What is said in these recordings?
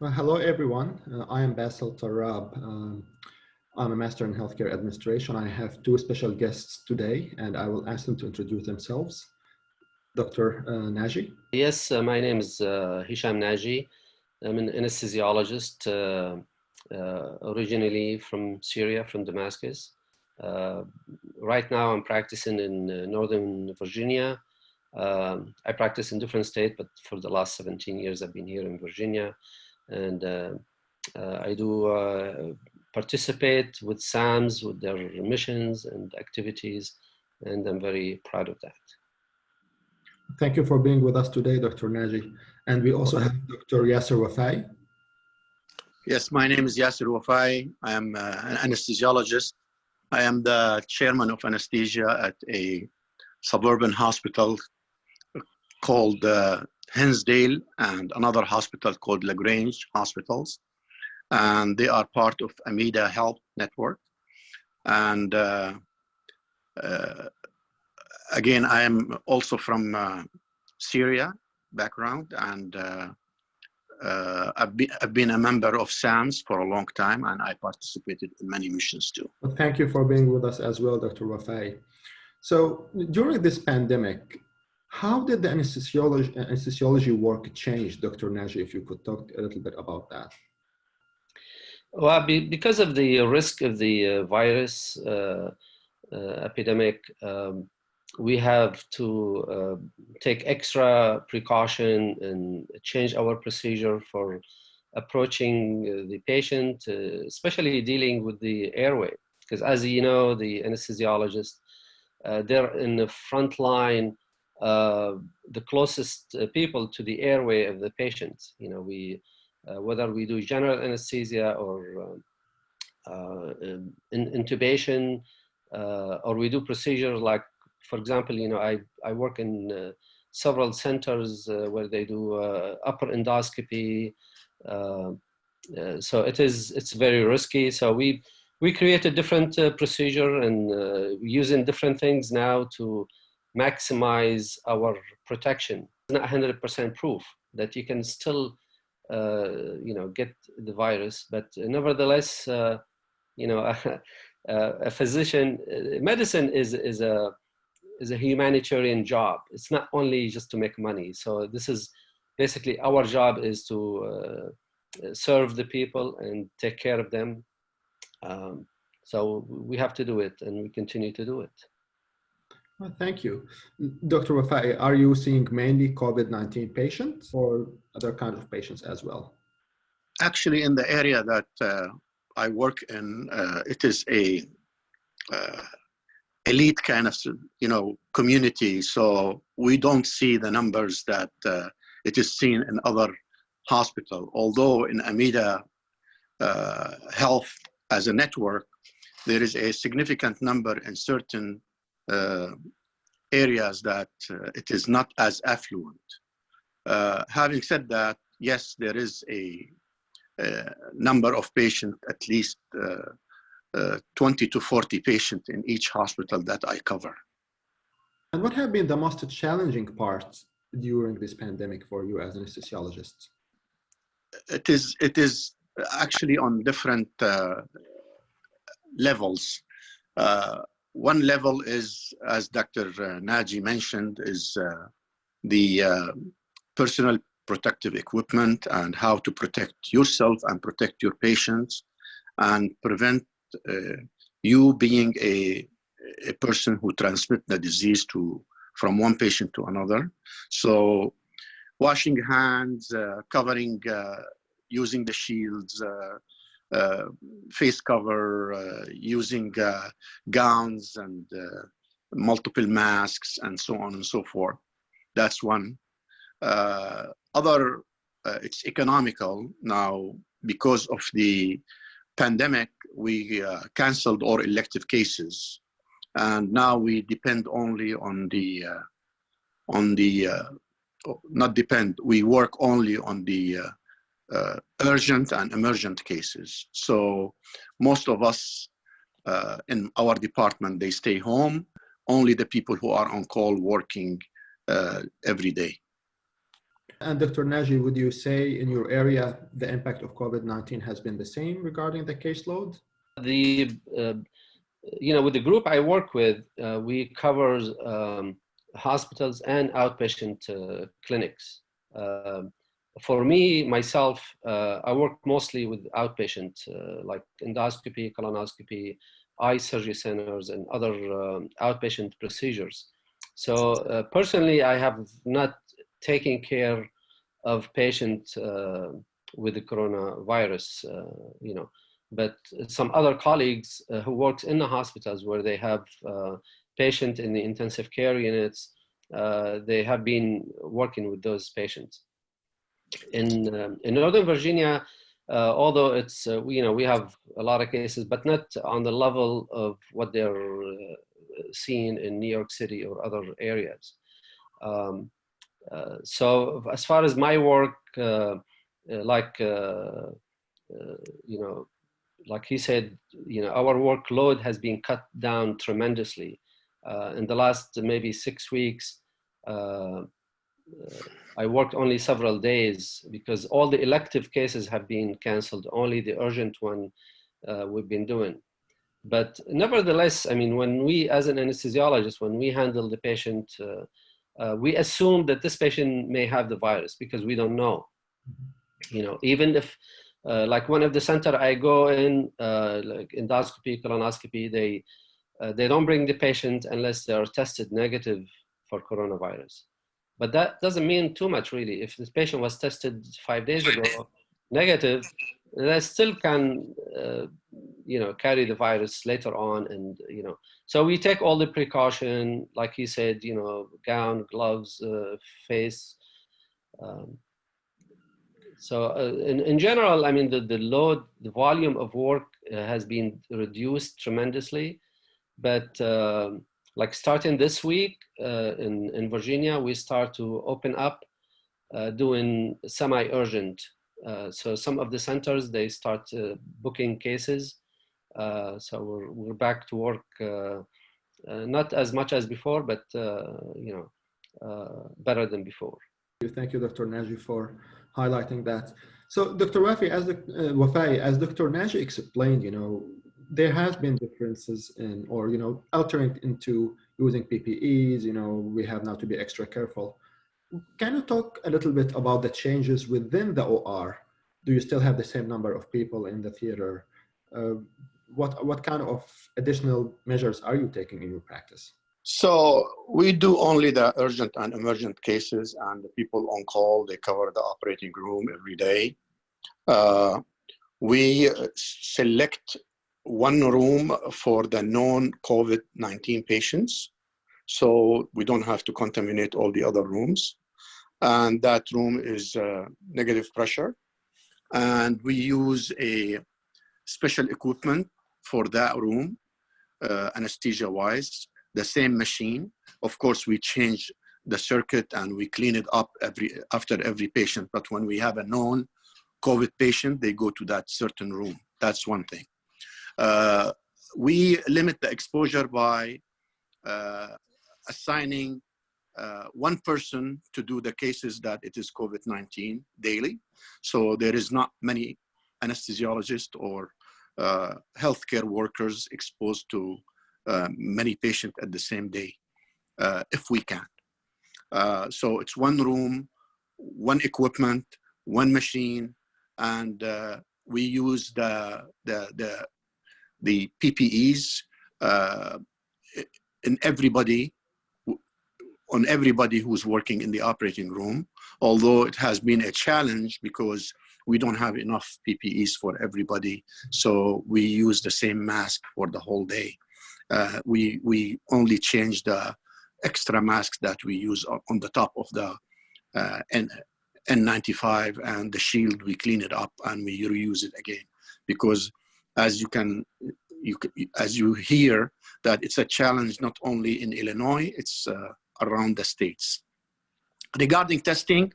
Hello, everyone. I am Basil Tarab. I'm a Master in Healthcare Administration. I have two special guests today, and I will ask them to introduce themselves. Dr. Naji. Yes, my name is Hisham Naji. I'm an anesthesiologist, originally from Syria, from Damascus. Right now, I'm practicing in Northern Virginia. I practice in different states, but for the last 17 years, I've been here in Virginia. And I do participate with SAMs, with their missions and activities, and I'm very proud of that. Thank you for being with us today, Dr. Naji. And we also have Dr. Yaser Wafai. Yes, my name is Yaser Wafai. I am an anesthesiologist. I am the chairman of anesthesia at a suburban hospital called Hinsdale and another hospital called LaGrange Hospitals. And they are part of Amida Health Network. And again, I am also from Syria background, and I've been a member of SAMS for a long time, and I participated in many missions too. Well, thank you for being with us as well, Dr. Wafai. So during this pandemic, how did the anesthesiology work change, Dr. Naji, if you could talk a little bit about that? Well, because of the risk of the virus epidemic, we have to take extra precaution and change our procedure for approaching the patient, especially dealing with the airway. Because as you know, the anesthesiologists, they're in the front line, the closest people to the airway of the patient. You know, whether we do general anesthesia or intubation, or we do procedures like, for example, you know, I work in several centers where they do upper endoscopy. So it's very risky. So we create a different procedure and using different things now to maximize our protection. It's not 100% proof that you can still you know, get the virus, but nevertheless, you know, a physician, medicine is a humanitarian job. It's not only just to make money. So this is basically our job is to serve the people and take care of them. So we have to do it, and we continue to do it. Well, thank you. Dr. Wafai, are you seeing mainly COVID-19 patients or other kinds of patients as well? Actually, in the area that I work in, it is a elite kind of, you know, community. So we don't see the numbers that it is seen in other hospitals. Although in Amida Health as a network, there is a significant number in certain areas that it is not as affluent. Having said that, yes, there is a number of patients, at least 20 to 40 patients in each hospital that I cover. And what have been the most challenging parts during this pandemic for you as anesthesiologists? It is actually on different levels. One level is, as Dr. Naji mentioned, is the personal protective equipment and how to protect yourself and protect your patients and prevent you being a person who transmits the disease from one patient to another. So washing hands, covering, using the shields, face cover, using gowns and multiple masks and so on and so forth. That's one. It's economical now because of the pandemic. We canceled all elective cases, and now we depend only on we work only on the urgent and emergent cases. So most of us in our department, they stay home, only the people who are on call working every day. And Dr. Naji, would you say in your area the impact of COVID-19 has been the same regarding the caseload? With the group I work with, we cover hospitals and outpatient clinics. For me, myself, I work mostly with outpatient, like endoscopy, colonoscopy, eye surgery centers, and other outpatient procedures. So personally, I have not taken care of patients with the coronavirus, but some other colleagues who works in the hospitals where they have patients in the intensive care units, they have been working with those patients. In Northern Virginia, although it's, we have a lot of cases, but not on the level of what they're seeing in New York City or other areas. So as far as my work, like he said, our workload has been cut down tremendously. In the last maybe 6 weeks, I worked only several days because all the elective cases have been canceled. Only the urgent one we've been doing. But nevertheless, I mean, when we, as an anesthesiologist, when we handle the patient, we assume that this patient may have the virus because we don't know. Even if, like one of the center I go in, like endoscopy, colonoscopy, they don't bring the patient unless they are tested negative for coronavirus. But that doesn't mean too much, really. If this patient was tested 5 days ago negative, they still can, carry the virus later on, and So we take all the precaution, like he said, gown, gloves, face. So in general, I mean, the load, the volume of work has been reduced tremendously. But like starting this week in Virginia, we start to open up doing semi-urgent. So some of the centers, they start booking cases. So we're back to work, not as much as before, but better than before. Thank you, Dr. Naji, for highlighting that. So, Dr. Wafai, as Dr. Naji explained, there has been differences in, or altering into using PPEs. We have now to be extra careful. Can you talk a little bit about the changes within the OR? Do you still have the same number of people in the theater? What kind of additional measures are you taking in your practice? So we do only the urgent and emergent cases, and the people on call, they cover the operating room every day. We select one room for the non-COVID-19 patients, so we don't have to contaminate all the other rooms. And that room is negative pressure. And we use a special equipment for that room, anesthesia-wise. The same machine. Of course, we change the circuit and we clean it up after every patient. But when we have a known COVID patient, they go to that certain room. That's one thing. We limit the exposure by assigning one person to do the cases that it is COVID-19 daily. So there is not many anesthesiologists or healthcare workers exposed to many patients at the same day, if we can. So it's one room, one equipment, one machine, and we use the PPEs on everybody who's working in the operating room, although it has been a challenge because we don't have enough PPEs for everybody. So we use the same mask for the whole day. We only change the extra masks that we use on the top of the N95 and the shield. We clean it up and we reuse it again, because as you hear, that it's a challenge not only in Illinois, it's around the states. Regarding testing,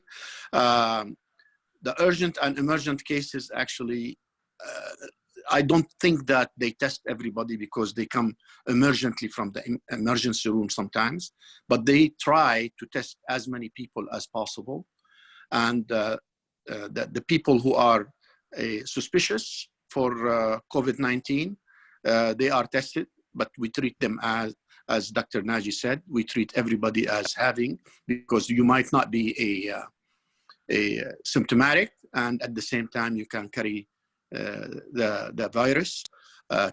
the urgent and emergent cases, actually, I don't think that they test everybody because they come emergently from the emergency room sometimes, but they try to test as many people as possible. And the people who are suspicious for COVID-19, they are tested, but we treat them as Dr. Naji said, we treat everybody as having, because you might not be a symptomatic, and at the same time you can carry the virus.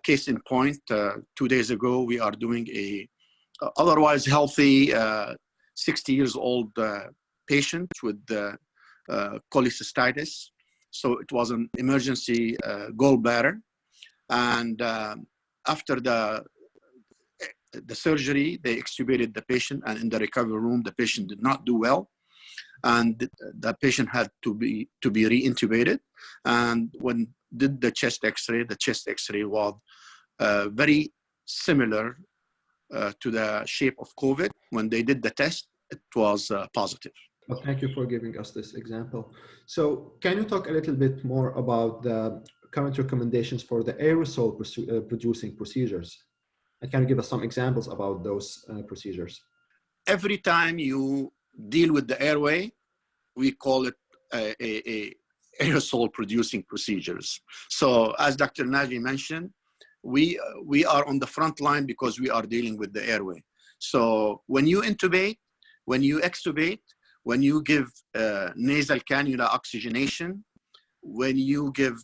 Case in point, 2 days ago, we are doing a otherwise healthy 60 years old patient with cholecystitis. So it was an emergency gallbladder. And after the surgery, they extubated the patient, and in the recovery room, the patient did not do well. And the patient had to be re-intubated. And when did the chest X-ray was very similar to the shape of COVID. When they did the test, it was positive. Well, thank you for giving us this example. So can you talk a little bit more about the current recommendations for the aerosol producing procedures? And can you give us some examples about those procedures? Every time you deal with the airway, we call it a aerosol producing procedures. So as Dr. Naji mentioned, we are on the front line because we are dealing with the airway. So when you intubate, when you extubate, when you give nasal cannula oxygenation, when you give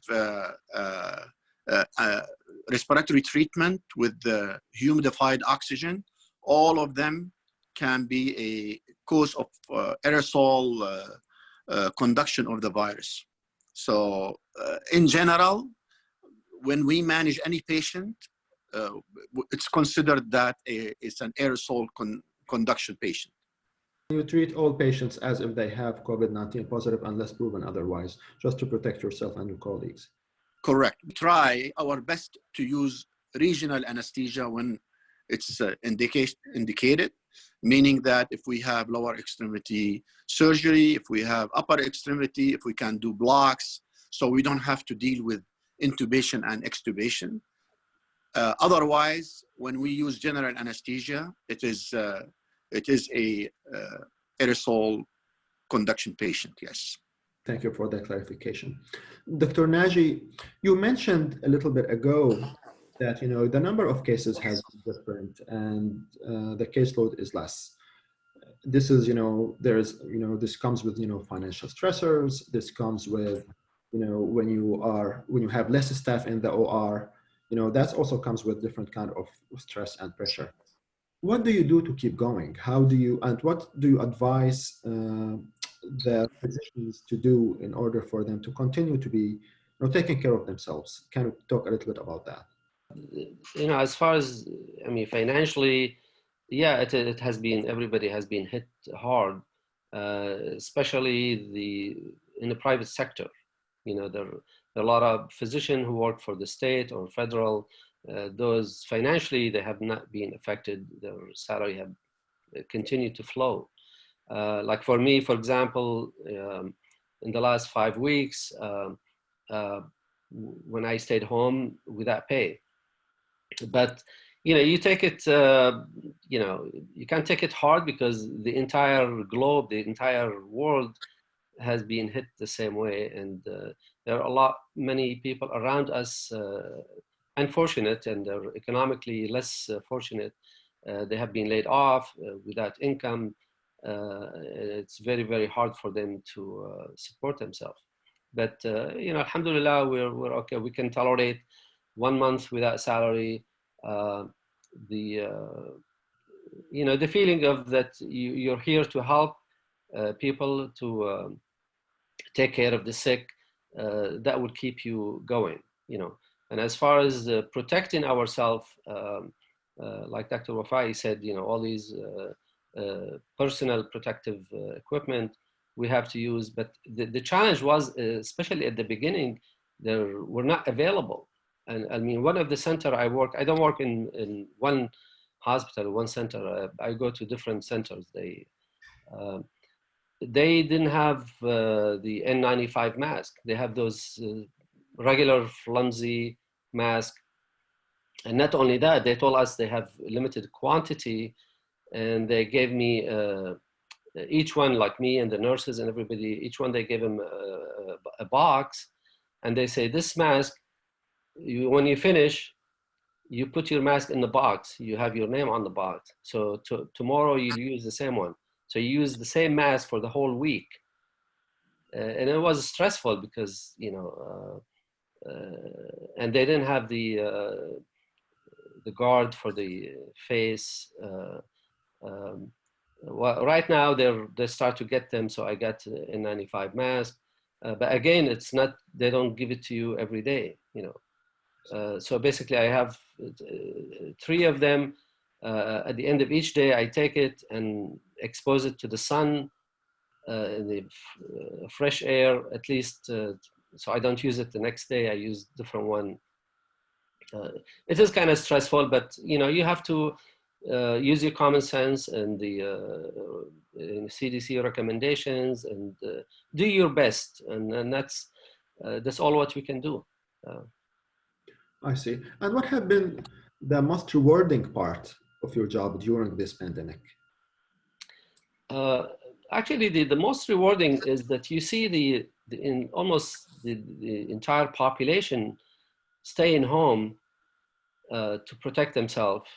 respiratory treatment with the humidified oxygen, all of them can be a cause of aerosol conduction of the virus. So in general, when we manage any patient, it's considered that it's an aerosol conduction patient. You treat all patients as if they have COVID-19 positive unless proven otherwise, just to protect yourself and your colleagues. Correct. We try our best to use regional anesthesia when it's indicated, meaning that if we have lower extremity surgery, if we have upper extremity, if we can do blocks, so we don't have to deal with intubation and extubation. Otherwise, when we use general anesthesia, it is a aerosol conduction patient, yes. Thank you for that clarification. Dr. Naji, you mentioned a little bit ago that the number of cases has been different and the caseload is less. This is this comes with financial stressors. This comes with when you have less staff in the OR, that also comes with different kind of stress and pressure. What do you do to keep going? What do you advise the physicians to do in order for them to continue to be taking care of themselves? Can you talk a little bit about that? As far as, financially, yeah, it has been, everybody has been hit hard, especially in the private sector. There are a lot of physicians who work for the state or federal. Those financially, they have not been affected. Their salary have continued to flow. Like for me, for example, in the last 5 weeks, when I stayed home without pay. But you take it, you can't take it hard because the entire globe, the entire world has been hit the same way. And there are many people around us unfortunate, and they're economically less fortunate. They have been laid off without income. It's very, very hard for them to support themselves. But alhamdulillah, we're okay. We can tolerate 1 month without salary. The feeling of that you're here to help people, to take care of the sick, that would keep you going. And as far as protecting ourselves, like Dr. Wafai said, all these personal protective equipment we have to use. But the challenge was, especially at the beginning, they were not available. And one of the center I work, I don't work in one hospital, one center. I go to different centers. They didn't have the N95 mask. They have those regular flimsy mask. And not only that, they told us they have limited quantity, and they gave me each one, like me and the nurses and everybody, each one, they give them a box, and they say, this mask, when you finish, you put your mask in the box. You have your name on the box. So tomorrow you'll use the same one. So you use the same mask for the whole week. And it was stressful because, you know, and they didn't have the guard for the face. Well, right now they start to get them. So I got a N95 mask. But again, it's not, they don't give it to you every day, you know. So basically I have 3 of them. At the end of each day, I take it and expose it to the sun, in the fresh air, at least. So I don't use it the next day. I use different one. It is kind of stressful, but you know, you have to use your common sense and the CDC recommendations, and do your best, and that's all what we can do. I see. And what have been the most rewarding part of your job during this pandemic? Actually, the most rewarding is that you see in almost the entire population staying home to protect themselves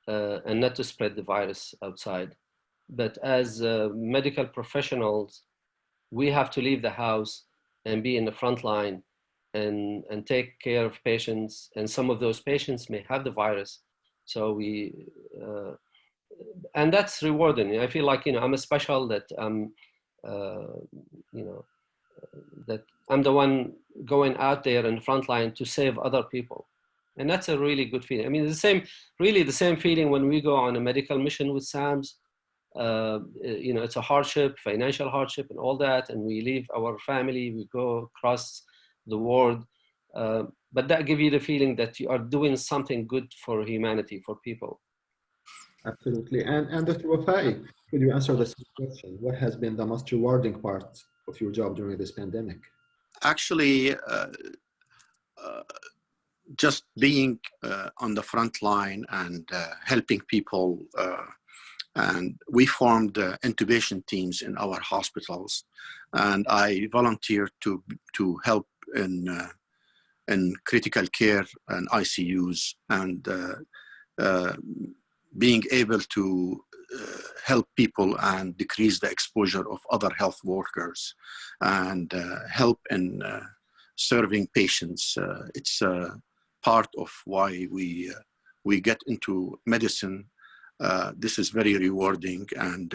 and not to spread the virus outside. But as medical professionals, we have to leave the house and be in the front line and take care of patients. And some of those patients may have the virus. So and that's rewarding. I feel like, you know, I'm a special, that I'm, you know, that I'm the one going out there in the front line to save other people. And that's a really good feeling. I mean, really the same feeling when we go on a medical mission with SAMS. You know, it's a hardship, financial hardship and all that. And we leave our family, we go across the world. But that gives you the feeling that you are doing something good for humanity, for people. Absolutely. And Dr. Wafai, could you answer this question? What has been the most rewarding part of your job during this pandemic? Actually, just being on the front line and helping people. And we formed intubation teams in our hospitals. And I volunteered to help in critical care and ICUs, and being able to help people and decrease the exposure of other health workers, and help in serving patients. It's part of why we get into medicine. This is very rewarding and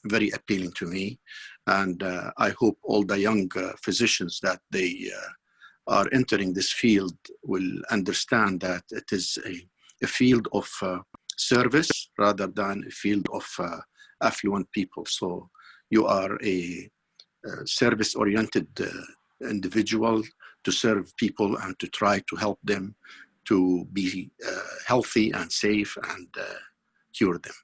very appealing to me. And I hope all the young physicians that they are entering this field will understand that it is a field of service rather than a field of affluent people. So you are a service-oriented individual to serve people and to try to help them to be healthy and safe and cure them.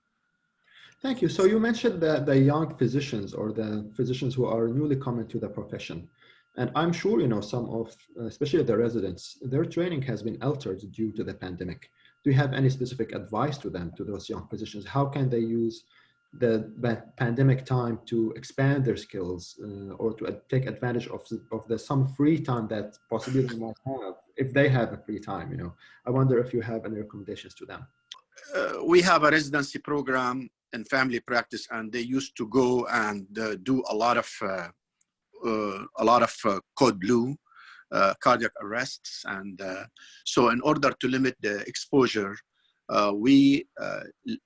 Thank you. So you mentioned the young physicians, or the physicians who are newly coming to the profession. And I'm sure, you know, some of, especially the residents, their training has been altered due to the pandemic. Do you have any specific advice to them, to those young physicians? How can they use the pandemic time to expand their skills, or to take advantage of some free time that possibly they might have, if they have a free time, you know? I wonder if you have any recommendations to them. We have a residency program in family practice, and they used to go and do a lot of code blue, cardiac arrests. And so in order to limit the exposure, we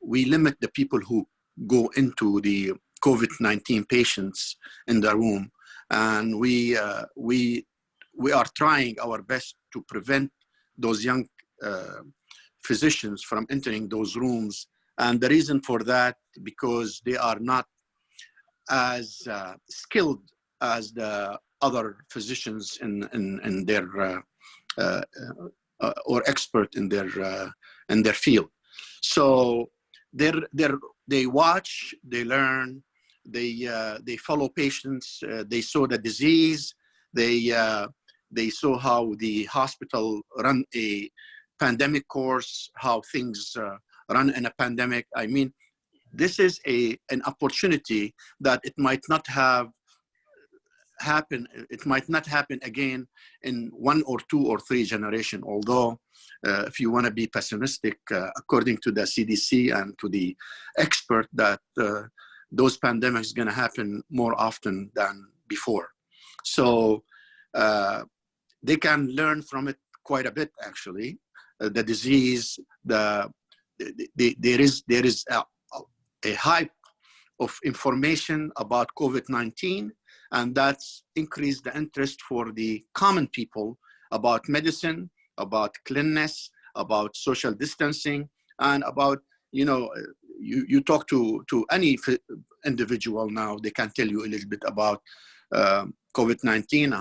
limit the people who go into the COVID-19 patients in the room. And we are trying our best to prevent those young physicians from entering those rooms. And the reason for that, because they are not as skilled as the other physicians in their or expert in their field. So they watch, they learn, they follow patients, they saw the disease, they saw how the hospital run a pandemic course, how things run in a pandemic. I mean, this is an opportunity that it might not have happen. It might not happen again in 1 or 2 or 3 generations. Although, if you want to be pessimistic, according to the CDC and to the expert, that those pandemics going to happen more often than before. So they can learn from it quite a bit, actually. The disease, there is a hype of information about COVID-19, and that's increased the interest for the common people about medicine, about cleanliness, about social distancing, and about, you talk to any individual now, they can tell you a little bit about COVID-19,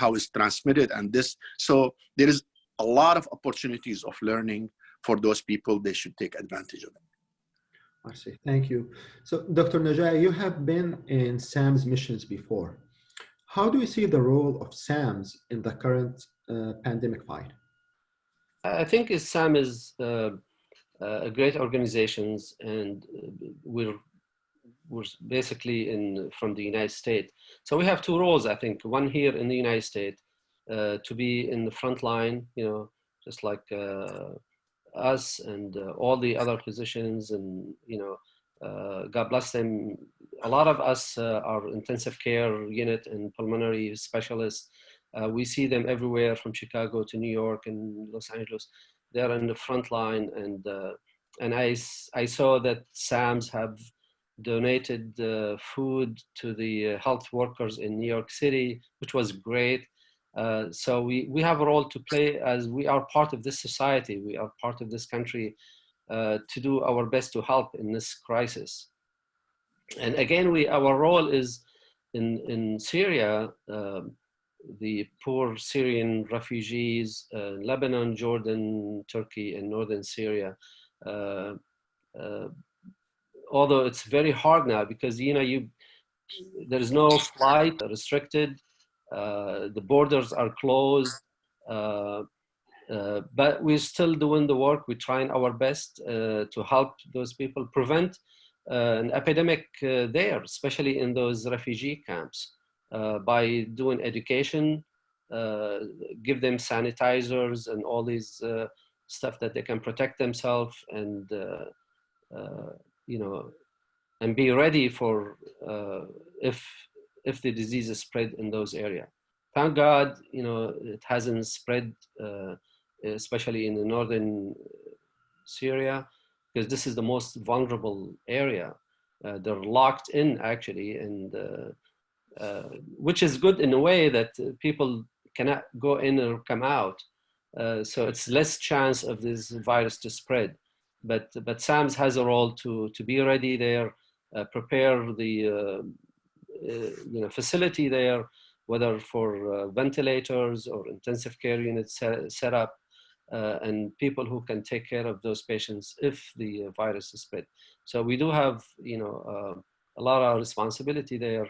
how it's transmitted and this. So there is a lot of opportunities of learning for those people. They should take advantage of it. I see. Thank you. So, Dr. Naji, you have been in SAMS missions before. How do you see the role of SAMS in the current pandemic fight? I think SAM is a great organization, and we're basically from the United States. So we have 2 roles, I think. One here in the United States, to be in the front line, just like us and all the other physicians, and God bless them. A lot of us are intensive care unit and pulmonary specialists. We see them everywhere from Chicago to New York and Los Angeles. They're in the front line, and I saw that SAMS have donated food to the health workers in New York City, which was great. So we have a role to play, as we are part of this society. We are part of this country to do our best to help in this crisis. And again, our role is in Syria, the poor Syrian refugees, Lebanon, Jordan, Turkey, and northern Syria. Although it's very hard now because there's no flight, restricted, the borders are closed, but we're still doing the work. We're trying our best to help those people, prevent an epidemic there, especially in those refugee camps, by doing education, give them sanitizers and all these stuff that they can protect themselves, and and be ready for if the disease is spread in those areas. Thank God, it hasn't spread, especially in the northern Syria, because this is the most vulnerable area. They're locked in, actually, and which is good in a way that people cannot go in or come out. So it's less chance of this virus to spread. But SAMS has a role to be ready there, prepare the facility there, whether for ventilators or intensive care units set up, and people who can take care of those patients if the virus is spread. So we do have a lot of responsibility there.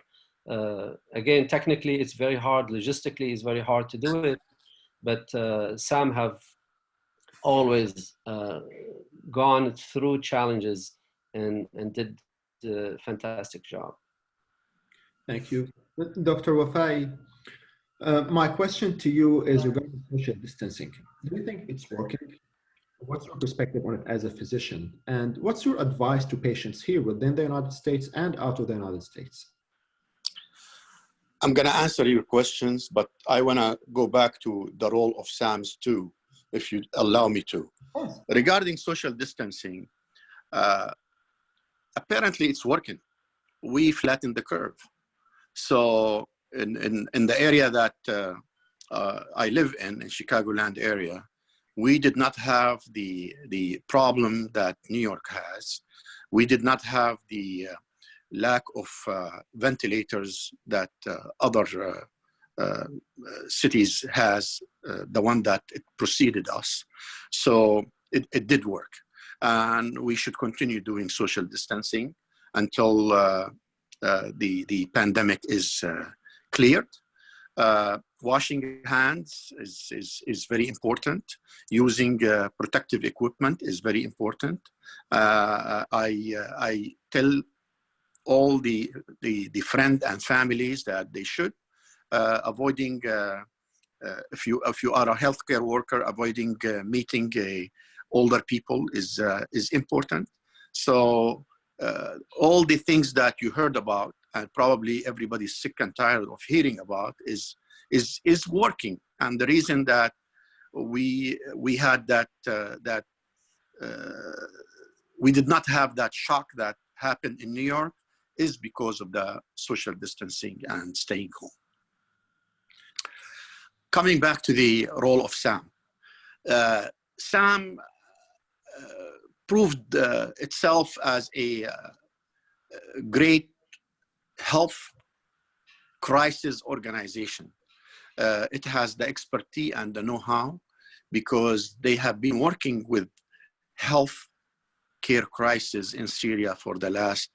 Again, technically it's very hard, logistically it's very hard to do it, but SAM have always gone through challenges and did a fantastic job. Thank you. Dr. Wafai, my question to you is regarding social distancing. Do you think it's working? What's your perspective on it as a physician? And what's your advice to patients here within the United States and out of the United States? I'm going to answer your questions, but I want to go back to the role of SAMS too, if you allow me to. Yes. Regarding social distancing, apparently it's working. We flattened the curve. So in the area that I live in Chicagoland area, we did not have the problem that New York has. We did not have the lack of ventilators that other cities has, the one that it preceded us. So it did work. And we should continue doing social distancing until the pandemic is cleared. washing hands is very important. Using protective equipment is very important. I tell all the friends and families that they should avoiding if you are a healthcare worker, avoiding meeting older people is important. So all the things that you heard about, and probably everybody's sick and tired of hearing about, is working. And the reason that we had that we did not have that shock that happened in New York is because of the social distancing and staying home. Coming back to the role of SAM. SAM proved itself as a great health crisis organization. It has the expertise and the know-how because they have been working with health care crisis in Syria for the last,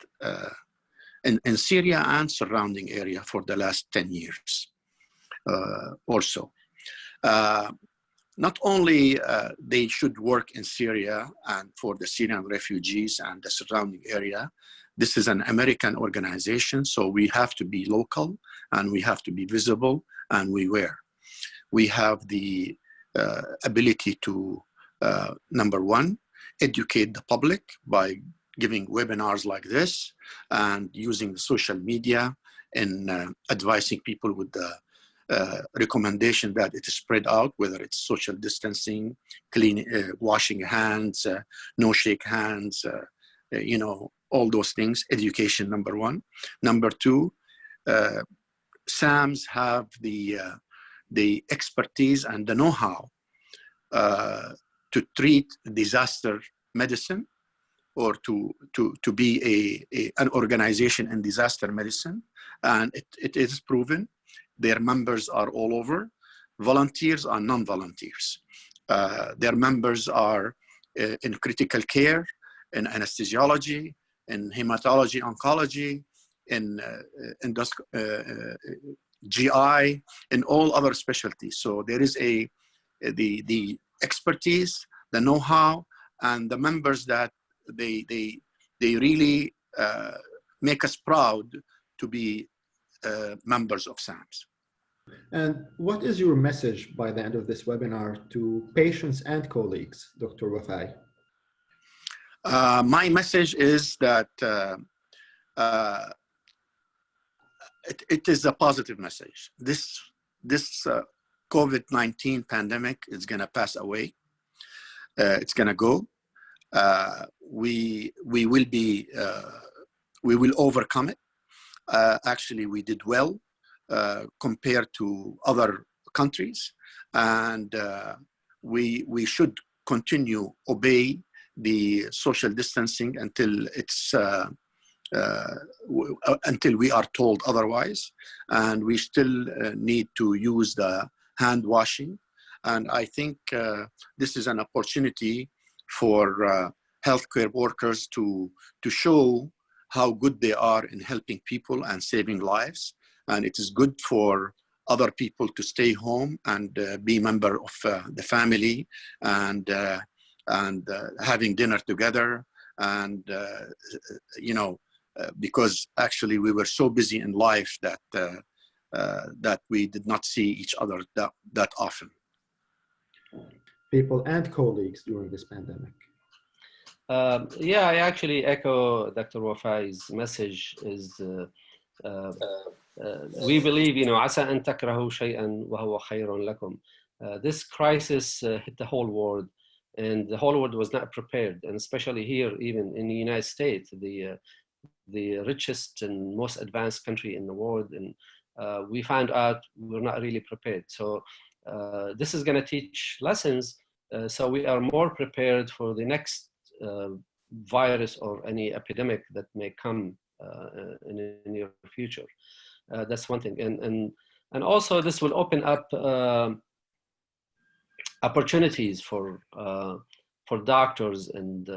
in Syria and surrounding area for the last 10 years or so. Not only they should work in Syria and for the Syrian refugees and the surrounding area. This is an American organization, so we have to be local and we have to be visible, and we were. We have the ability to, number one, educate the public by giving webinars like this and using social media and advising people with the recommendation that it is spread out, whether it's social distancing, clean, washing hands, no shake hands, you know, all those things. Education, number one. Number two, SAMs have the expertise and the know-how to treat disaster medicine, or to be an organization in disaster medicine, and it is proven. Their members are all over, volunteers and non-volunteers. Their members are in critical care, in anesthesiology, in hematology, oncology, in GI, in all other specialties. So there is the expertise, the know-how, and the members that they really make us proud to be members of SAMS. And what is your message by the end of this webinar to patients and colleagues, Dr. Wafai? My message is that it is a positive message. This COVID-19 pandemic is going to pass away. It's going to go. We will overcome it. Actually, we did well compared to other countries, and we should continue obey the social distancing until it's until we are told otherwise. And we still need to use the hand washing. And I think this is an opportunity for healthcare workers to show how good they are in helping people and saving lives. And it is good for other people to stay home and be member of the family and having dinner together. And, you know, because actually we were so busy in life that, that we did not see each other that often. People and colleagues during this pandemic. Yeah, I actually echo Dr. Wafai's message. Is we believe, you know, عسى أن تكرهوا شيئا وهو خير لكم. This crisis hit the whole world, and the whole world was not prepared, and especially here, even in the United States, the richest and most advanced country in the world, and we found out we're not really prepared. So this is going to teach lessons, so we are more prepared for the next virus or any epidemic that may come in the near future. That's one thing, and also this will open up opportunities for doctors and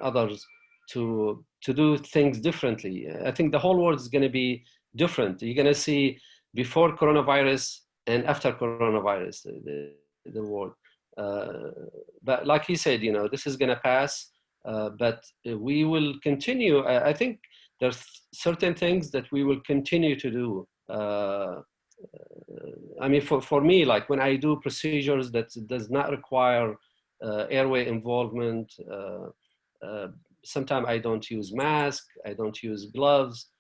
others to do things differently. I think the whole world is going to be different. You're going to see, before coronavirus, and after coronavirus, the world. But like he said, you know, this is going to pass, but we will continue. I think there's certain things that we will continue to do. I mean, for me, like when I do procedures that does not require airway involvement, sometimes I don't use mask, I don't use gloves.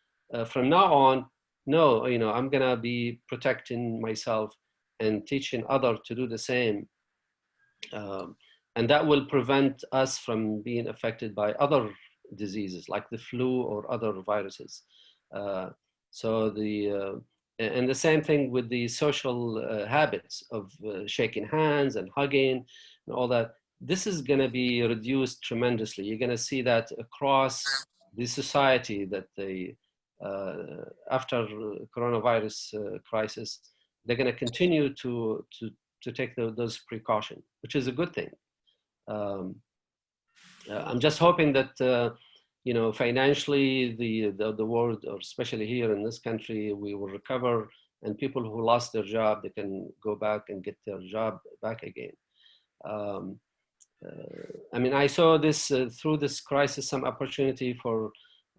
From now on, no, you know, I'm gonna be protecting myself and teaching others to do the same. And that will prevent us from being affected by other diseases like the flu or other viruses. And the same thing with the social habits of shaking hands and hugging and all that. This is going to be reduced tremendously. You're going to see that across the society that after coronavirus crisis, they're going to continue to take those precautions, which is a good thing. I'm just hoping that you know, financially, the world, or especially here in this country, we will recover, and people who lost their job, they can go back and get their job back again. I mean, I saw this through this crisis, some opportunity for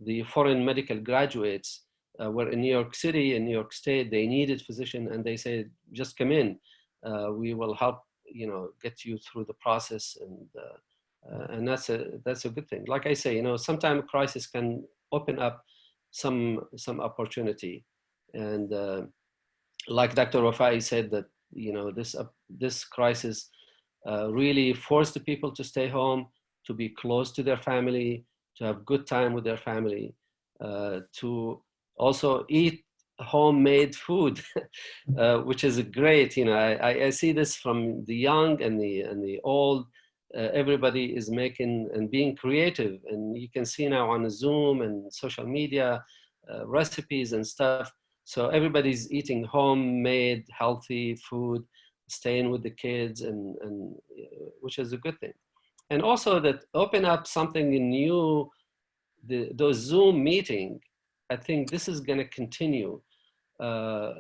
the foreign medical graduates, where in New York City, in New York State, they needed physician, and they said, just come in, we will help, you know, get you through the process, and that's a good thing. Like I say, you know, sometimes crisis can open up some opportunity, and like Dr. Wafai said, that, you know, this crisis really forced the people to stay home, to be close to their family, to have good time with their family, to also eat homemade food, which is great. You know, I see this from the young and the old. Everybody is making and being creative, and you can see now on Zoom and social media recipes and stuff. So everybody's eating homemade, healthy food, staying with the kids, and which is a good thing. And also that open up something new, those Zoom meeting. I think this is going to continue,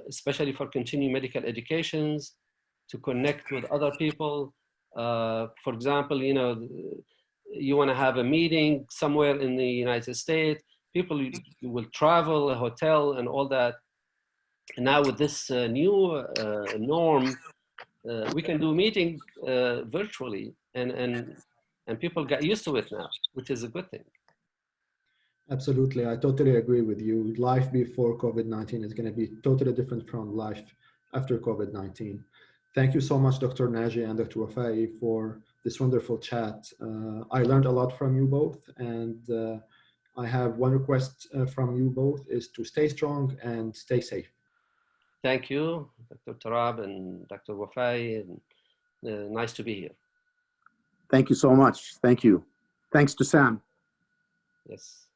especially for continuing medical educations, to connect with other people. For example, you know, you want to have a meeting somewhere in the United States, people will travel, a hotel and all that. And now with this new norm, we can do meeting virtually, and people got used to it now, which is a good thing. Absolutely, I totally agree with you. Life before COVID-19 is going to be totally different from life after COVID-19. Thank you so much, Dr. Naji and Dr. Wafai, for this wonderful chat. I learned a lot from you both, and I have one request from you both, is to stay strong and stay safe. Thank you, Dr. Tarab and Dr. Wafai, and nice to be here. Thank you so much. Thank you. Thanks to Sam. Yes.